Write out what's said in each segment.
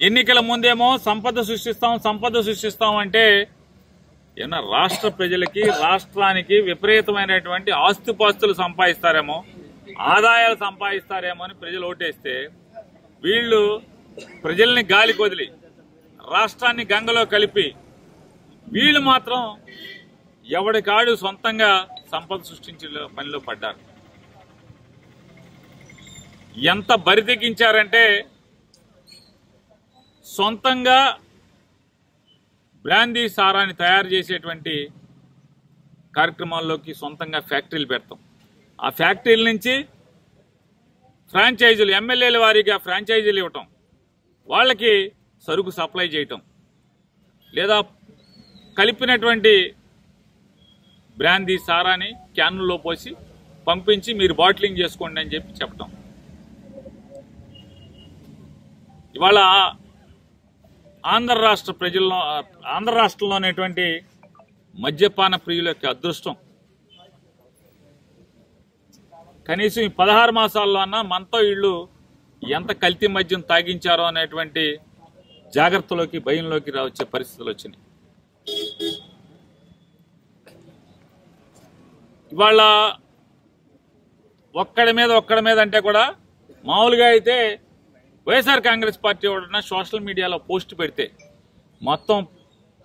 ఎన్నికల ముందేమో సంపద సృష్టిస్తాం అంటే ఏమన్నా రాష్ట్ర ప్రజలకి రాష్ట్రానికి విపరీతమైనటువంటి ఆస్తిపాస్తులు సంపాదిస్తారేమో, ఆదాయాలు సంపాదిస్తారేమో అని ప్రజలు ఓటేస్తే వీళ్ళు ప్రజల్ని గాలికి వదిలి రాష్ట్రాన్ని గంగలో కలిపి వీళ్ళు మాత్రం ఎవడికాడు సొంతంగా సంపద సృష్టించే పనిలో పడ్డారు. ఎంత బరితెగించారంటే సొంతంగా బ్రాందీ సారాన్ని తయారు చేసేటువంటి కార్యక్రమాల్లోకి సొంతంగా ఫ్యాక్టరీలు పెడతాం. ఆ ఫ్యాక్టరీల నుంచి ఫ్రాంచైజీలు, ఎమ్మెల్యేల వారీగా ఫ్రాంచైజీలు ఇవ్వటం, వాళ్ళకి సరుకు సప్లై చేయటం, లేదా కలిపినటువంటి బ్రాందీ సారాన్ని క్యాన్లలో పోసి పంపించి మీరు బాటిలింగ్ చేసుకోండి అని చెప్పి చెప్పటం. ఇవాళ ఆంధ్ర రాష్ట్రంలోనేటువంటి మద్యపాన ప్రియుల యొక్క అదృష్టం కనీసం ఈ 16 మాసాల్లో అన్నా మనతో వీళ్ళు ఎంత కల్తీ మద్యం తాగించారో అనేటువంటి జాగ్రత్తలోకి, భయంలోకి వచ్చే పరిస్థితులు వచ్చినాయి. ఇవాళ ఒక్కడి మీద అంటే కూడా మామూలుగా అయితే వైఎస్ఆర్ కాంగ్రెస్ పార్టీ ఎవడన్నా సోషల్ మీడియాలో పోస్ట్ పెడితే మొత్తం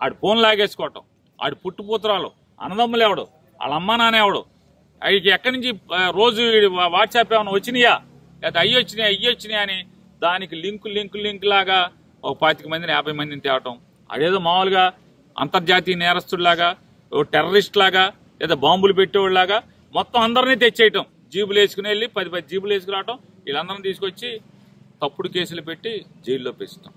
ఆడు ఫోన్ లాగేసుకోవటం, ఆడు పుట్టుపూతరాలు అన్నదమ్ములు ఎవడు, వాళ్ళ అమ్మా నాన్న ఎవడు, అవి ఎక్కడి నుంచి రోజు వాట్సాప్ ఏమైనా వచ్చినాయా, లేకపోతే అయ్యి వచ్చినాయి అని దానికి లింక్ లాగా ఒక 25 మందిని 50 మందిని తేవటం. అదేదో మామూలుగా అంతర్జాతీయ నేరస్తుడిలాగా, ఓ టెర్రరిస్ట్ లాగా, లేదా బాంబులు పెట్టేవాళ్ళలాగా మొత్తం అందరినీ తెచ్చేయటం, జీబులు వేసుకుని వెళ్ళి 10 జీబులు వేసుకురావటం, వీళ్ళందరినీ తీసుకొచ్చి తప్పుడు కేసులు పెట్టి జైల్లో పెంచుతాం.